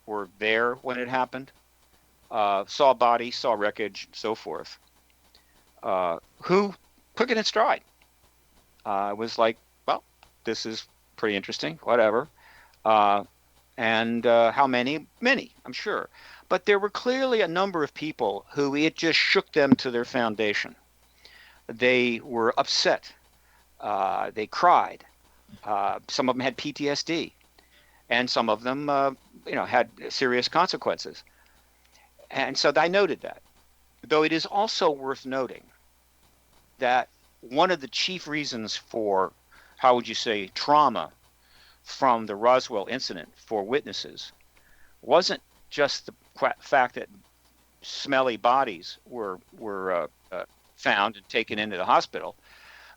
were there when it happened, saw bodies, saw wreckage, so forth, who took it in stride. Was like, well, this is pretty interesting, whatever. And how many? Many, I'm sure. But there were clearly a number of people who it just shook them to their foundation. They were upset. They cried. Some of them had PTSD. And some of them, had serious consequences. And so I noted that. Though it is also worth noting that one of the chief reasons for, how would you say, trauma from the Roswell incident for witnesses wasn't just the fact that smelly bodies were found and taken into the hospital,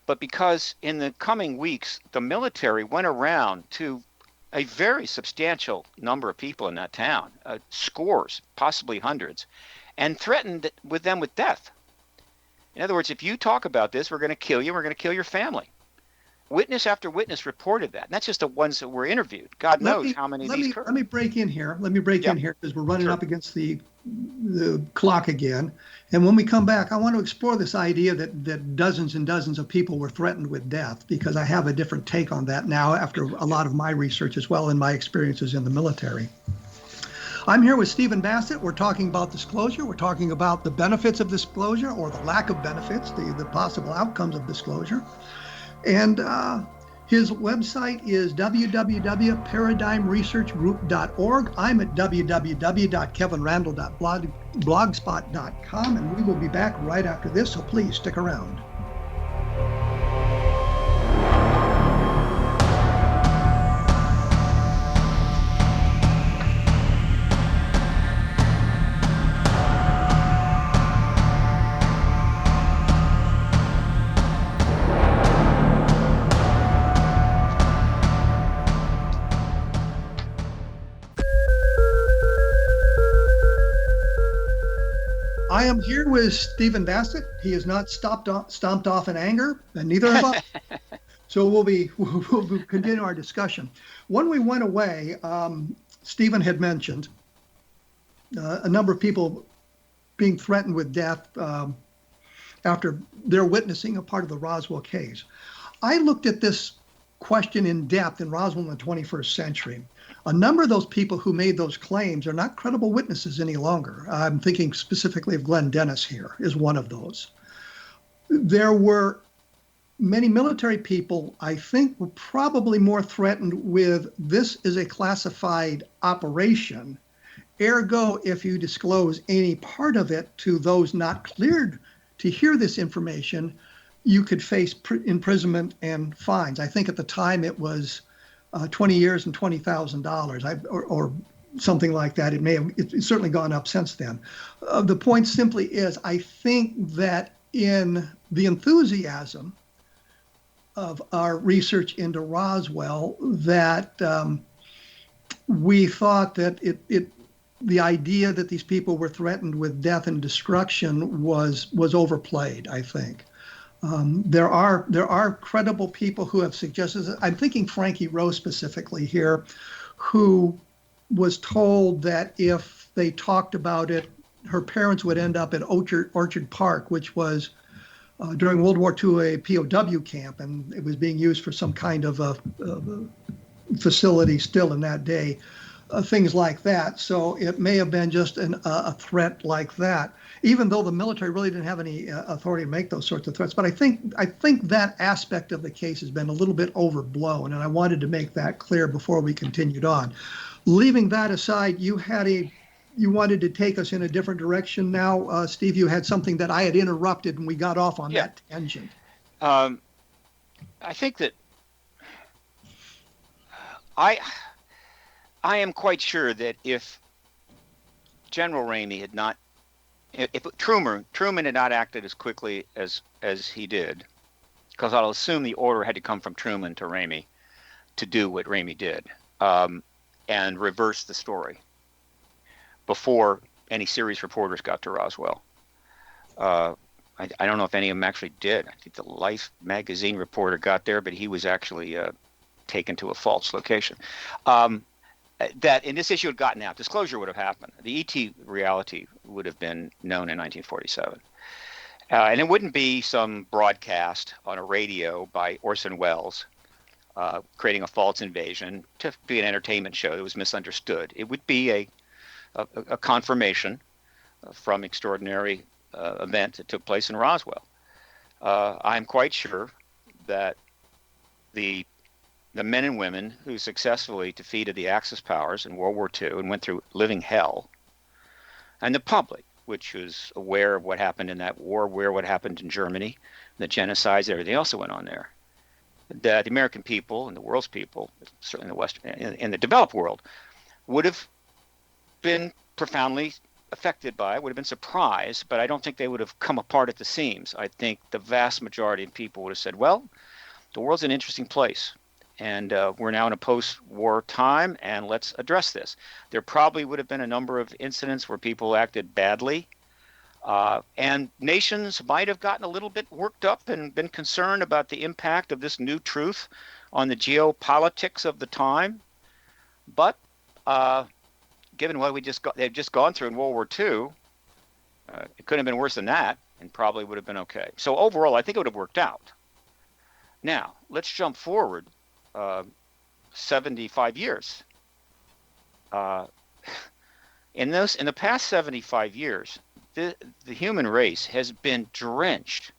but because in the coming weeks, the military went around to a very substantial number of people in that town, scores, possibly hundreds, and threatened them with death. In other words, if you talk about this, we're going to kill you. We're going to kill your family. Witness after witness reported that. And that's just the ones that were interviewed. God knows how many of these occurred. Let me break in here. In here because we're running up against the clock again. And when we come back, I want to explore this idea that dozens and dozens of people were threatened with death, because I have a different take on that now after a lot of my research as well and my experiences in the military. I'm here with Stephen Bassett. We're talking about disclosure. We're talking about the benefits of disclosure, or the lack of benefits, the possible outcomes of disclosure. And his website is www.paradigmresearchgroup.org. I'm at www.kevinrandle.blogspot.com, and we will be back right after this, so please stick around. I am here with Stephen Bassett. He is not stomped off in anger, and neither have I. So we'll continue our discussion. When we went away, Stephen had mentioned a number of people being threatened with death after they're witnessing a part of the Roswell case. I looked at this question in depth in Roswell in the 21st century. A number of those people who made those claims are not credible witnesses any longer. I'm thinking specifically of Glenn Dennis here is one of those. There were many military people, I think, were probably more threatened with this is a classified operation. Ergo, if you disclose any part of it to those not cleared to hear this information, you could face imprisonment and fines. I think at the time it was 20 years and $20,000 or something like that. It's certainly gone up since then. The point simply is, I think that in the enthusiasm of our research into Roswell, that we thought that the idea that these people were threatened with death and destruction was overplayed, I think. There are credible people who have suggested, I'm thinking Frankie Rose specifically here, who was told that if they talked about it, her parents would end up at Orchard Park, which was during World War II a POW camp, and it was being used for some kind of a facility still in that day, things like that. So it may have been just a threat like that, even though the military really didn't have any authority to make those sorts of threats. But I think that aspect of the case has been a little bit overblown, and I wanted to make that clear before we continued on. Leaving that aside, you wanted to take us in a different direction now. Steve, you had something that I had interrupted and we got off on that tangent. I think that I am quite sure that if General Ramey had not, if Truman had not acted as quickly as he did, because I'll assume the order had to come from Truman to Ramey to do what Ramey did, and reverse the story before any serious reporters got to Roswell. I don't know if any of them actually did. I think the Life magazine reporter got there, but he was actually taken to a false location. That in this issue had gotten out, disclosure would have happened. The ET reality would have been known in 1947. And it wouldn't be some broadcast on a radio by Orson Welles creating a false invasion to be an entertainment show that was misunderstood. It would be a confirmation from extraordinary event that took place in Roswell. I'm quite sure that the men and women who successfully defeated the Axis powers in World War II and went through living hell, and the public, which was aware of what happened in that war, aware of what happened in Germany, the genocides, everything else that went on there, that the American people and the world's people, certainly in the West, in the developed world, would have been profoundly affected by it, would have been surprised, but I don't think they would have come apart at the seams. I think the vast majority of people would have said, well, the world's an interesting place, and we're now in a post-war time, and let's address this. There probably would have been a number of incidents where people acted badly, and nations might have gotten a little bit worked up and been concerned about the impact of this new truth on the geopolitics of the time. But given what they've just gone through in World War II, it couldn't have been worse than that, and probably would have been okay. So overall, I think it would have worked out. Now, let's jump forward 75 years. In the past 75 years, the human race has been drenched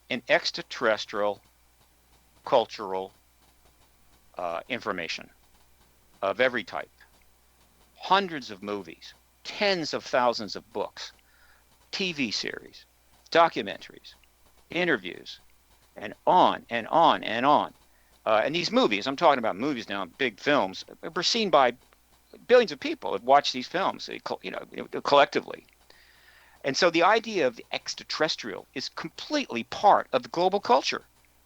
in extraterrestrial cultural information of every type. Hundreds of movies, tens of thousands of books, TV series, documentaries, interviews, and on and on and on. And these movies, I'm talking about movies now, big films, were seen by billions of people have watched these films, collectively. And so the idea of the extraterrestrial is completely part of the global culture.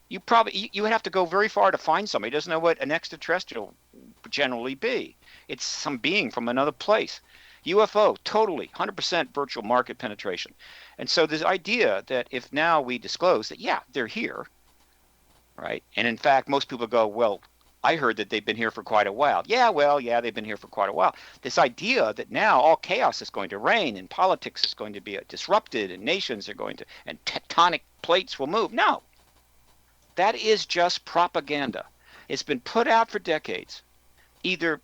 You would have to go very far to find somebody who doesn't know what an extraterrestrial would generally be. It's some being from another place. UFO, totally, 100% virtual market penetration. And so this idea that if now we disclose that, yeah, they're here, right? And in fact, most people go, well, I heard that they've been here for quite a while. Yeah, well, yeah, they've been here for quite a while. This idea that now all chaos is going to reign and politics is going to be disrupted and nations are going to, and tectonic plates will move. No, that is just propaganda. It's been put out for decades, either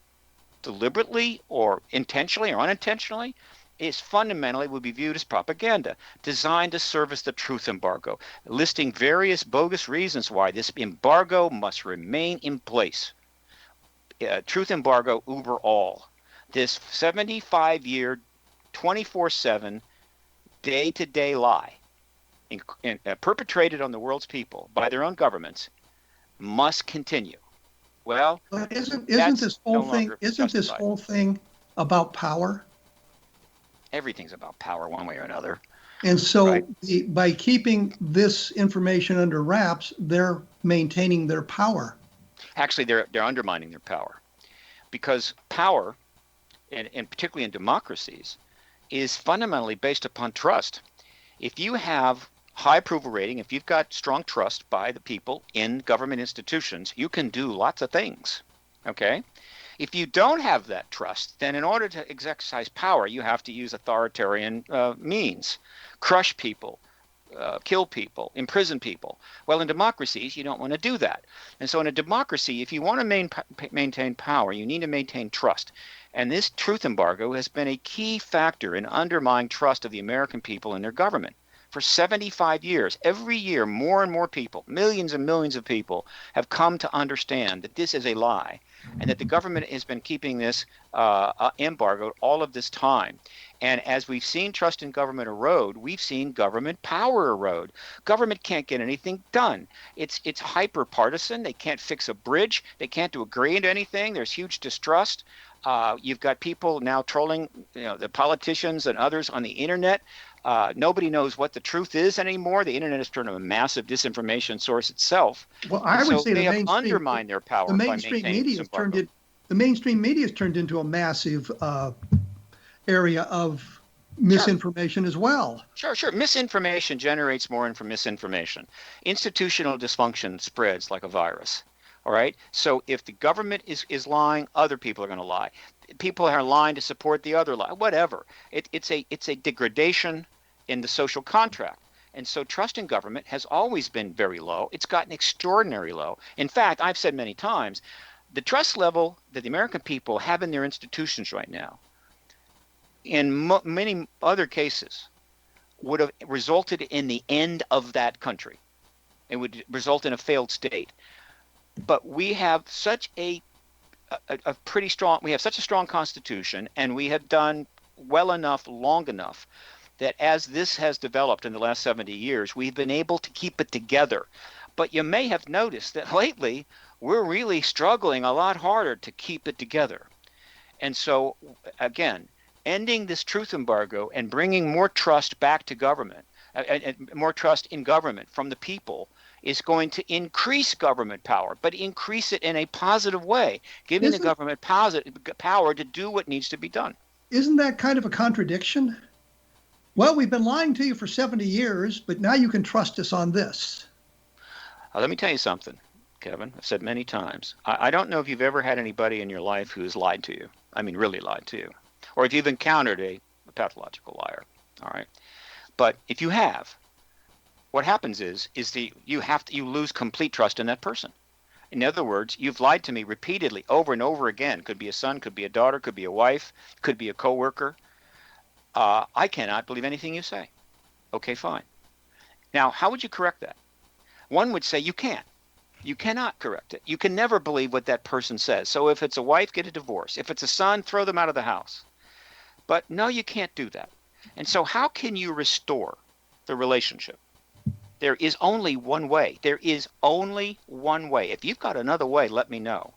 deliberately or intentionally or unintentionally. Is fundamentally would be viewed as propaganda designed to service the truth embargo, listing various bogus reasons why this embargo must remain in place. Truth embargo over all. This 75-year, 24/7, day-to-day lie perpetrated on the world's people by their own governments must continue. Well, but isn't this whole thing about power? Everything's about power one way or another. And so right? By keeping this information under wraps, they're maintaining their power. Actually, they're undermining their power, because power, and particularly in democracies, is fundamentally based upon trust. If you have high approval rating, if you've got strong trust by the people in government institutions, you can do lots of things, okay? If you don't have that trust, then in order to exercise power, you have to use authoritarian means, crush people, kill people, imprison people. Well, in democracies, you don't want to do that. And so in a democracy, if you want to maintain power, you need to maintain trust. And this truth embargo has been a key factor in undermining trust of the American people in their government. For 75 years, every year, more and more people, millions and millions of people, have come to understand that this is a lie and that the government has been keeping this embargoed all of this time. And as we've seen trust in government erode, we've seen government power erode. Government can't get anything done. It's hyper partisan. They can't fix a bridge. They can't agree to anything. There's huge distrust. You've got people now trolling, the politicians and others on the internet. Nobody knows what the truth is anymore. The internet has turned into a massive disinformation source itself. Well, I would say they have undermined their power. The mainstream media has turned into a massive area of misinformation as well. Sure. Misinformation generates more misinformation. Institutional dysfunction spreads like a virus. All right. So if the government is lying, other people are going to lie. People are lying to support the other lie. Whatever. It's a degradation in the social contract. And so trust in government has always been very low. It's gotten extraordinarily low. In fact, I've said many times, the trust level that the American people have in their institutions right now, in many other cases, would have resulted in the end of that country. It would result in a failed state. But we have such a strong constitution, and we have done well enough, long enough, that as this has developed in the last 70 years, we've been able to keep it together. But you may have noticed that lately, we're really struggling a lot harder to keep it together. And so, again, ending this truth embargo and bringing more trust back to government, and more trust in government from the people, is going to increase government power, but increase it in a positive way, giving the government power to do what needs to be done. Isn't that kind of a contradiction? Well, we've been lying to you for 70 years, but now you can trust us on this. Let me tell you something, Kevin. I've said many times. I don't know if you've ever had anybody in your life who's lied to you. I mean, really lied to you. Or if you've encountered a pathological liar. All right. But if you have, what happens is that you lose complete trust in that person. In other words, you've lied to me repeatedly over and over again. Could be a son, could be a daughter, could be a wife, could be a coworker. I cannot believe anything you say. Okay, fine. Now, how would you correct that? One would say you can't. You cannot correct it. You can never believe what that person says. So if it's a wife, get a divorce. If it's a son, throw them out of the house. But no, you can't do that. And so how can you restore the relationship? There is only one way. There is only one way. If you've got another way, let me know.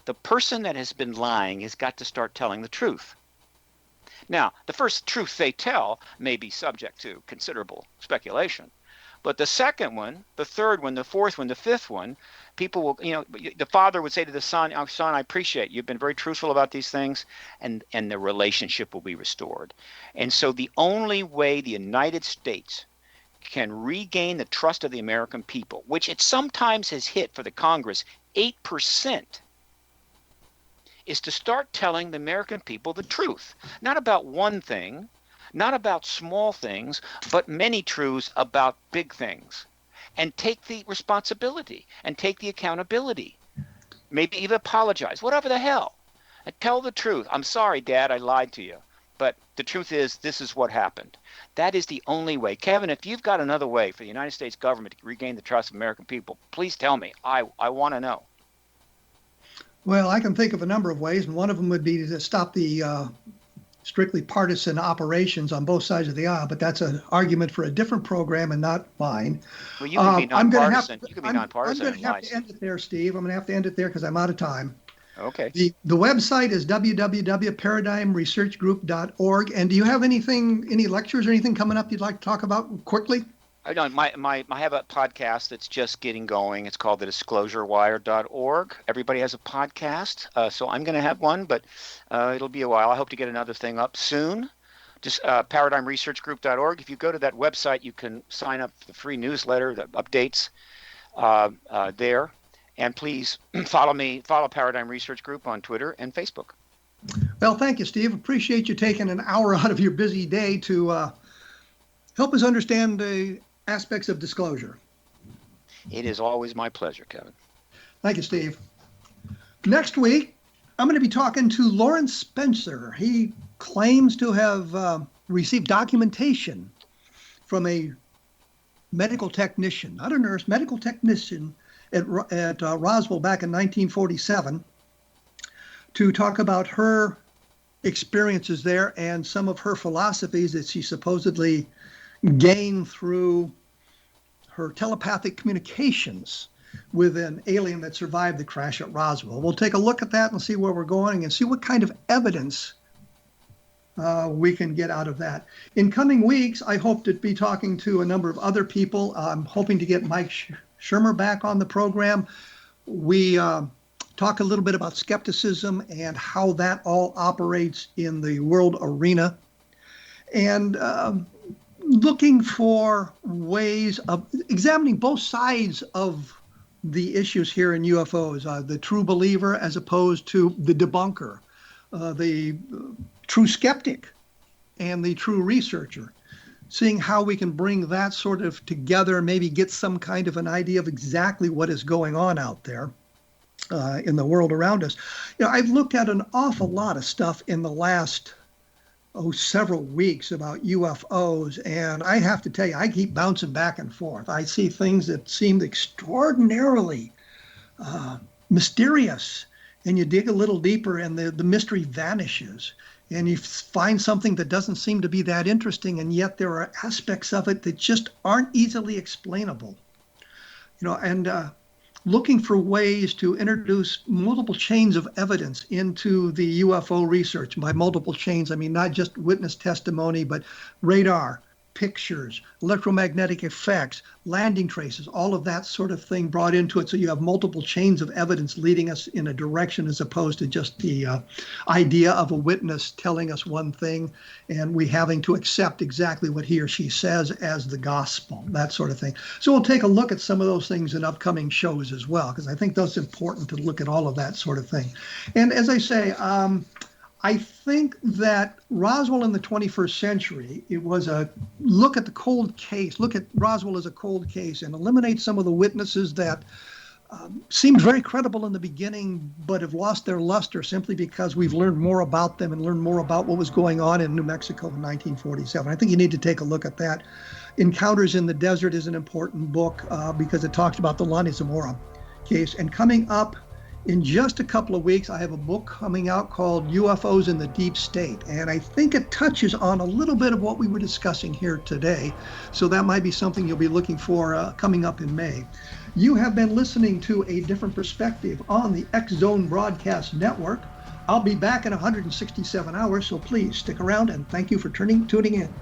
The person that has been lying has got to start telling the truth. Now, the first truth they tell may be subject to considerable speculation, But the second one, the third one, the fourth one, the fifth one, people will, the father would say to the son, "Oh, son, I appreciate you've been very truthful about these things," and the relationship will be restored. And so the only way the United States can regain the trust of the American people, which it sometimes has hit for the Congress 8%, is to start telling the American people the truth, not about one thing, not about small things, but many truths about big things, and take the responsibility and take the accountability. Maybe even apologize, whatever the hell. And tell the truth. I'm sorry, Dad, I lied to you. But the truth is, this is what happened. That is the only way. Kevin, if you've got another way for the United States government to regain the trust of American people, please tell me. I want to know. Well, I can think of a number of ways, and one of them would be to stop the strictly partisan operations on both sides of the aisle, but that's an argument for a different program and not mine. Well, you can be nonpartisan. I'm going to have to end it there, Steve. I'm going to have to end it there because I'm out of time. Okay. The website is www.paradigmresearchgroup.org. And do you have any lectures or anything coming up you'd like to talk about quickly? I don't. I have a podcast that's just getting going. It's called thedisclosurewire.org. Everybody has a podcast, so I'm going to have one, but it'll be a while. I hope to get another thing up soon. Just paradigmresearchgroup.org. If you go to that website, you can sign up for the free newsletter, the updates there. And please follow Paradigm Research Group on Twitter and Facebook. Well, thank you, Steve. Appreciate you taking an hour out of your busy day to help us understand the aspects of disclosure. It is always my pleasure, Kevin. Thank you, Steve. Next week, I'm going to be talking to Lawrence Spencer. He claims to have received documentation from a medical technician, not a nurse, medical technician at Roswell back in 1947 to talk about her experiences there and some of her philosophies that she supposedly gained through her telepathic communications with an alien that survived the crash at Roswell. We'll take a look at that and see where we're going and see what kind of evidence we can get out of that. In coming weeks, I hope to be talking to a number of other people. I'm hoping to get Mike Shermer back on the program. We talk a little bit about skepticism and how that all operates in the world arena, and looking for ways of examining both sides of the issues here in UFOs, the true believer as opposed to the debunker, the true skeptic and the true researcher. Seeing how we can bring that sort of together, maybe get some kind of an idea of exactly what is going on out there in the world around us. I've looked at an awful lot of stuff in the last several weeks about UFOs, and I have to tell you, I keep bouncing back and forth. I see things that seem extraordinarily mysterious, and you dig a little deeper and the mystery vanishes. And you find something that doesn't seem to be that interesting, and yet there are aspects of it that just aren't easily explainable. And looking for ways to introduce multiple chains of evidence into the UFO research. By multiple chains, I mean not just witness testimony, but radar, pictures, electromagnetic effects, landing traces, all of that sort of thing brought into it. So you have multiple chains of evidence leading us in a direction as opposed to just the idea of a witness telling us one thing and we having to accept exactly what he or she says as the gospel, that sort of thing. So we'll take a look at some of those things in upcoming shows as well, because I think that's important to look at all of that sort of thing. And as I say, I think that Roswell in the 21st century, it was a look at the cold case, look at Roswell as a cold case and eliminate some of the witnesses that seemed very credible in the beginning, but have lost their luster simply because we've learned more about them and learned more about what was going on in New Mexico in 1947. I think you need to take a look at that. Encounters in the Desert is an important book because it talks about the Lonnie Zamora case. And coming up, in just a couple of weeks, I have a book coming out called UFOs in the Deep State, and I think it touches on a little bit of what we were discussing here today, so that might be something you'll be looking for coming up in May. You have been listening to A Different Perspective on the X-Zone Broadcast Network. I'll be back in 167 hours, so please stick around, and thank you for tuning in.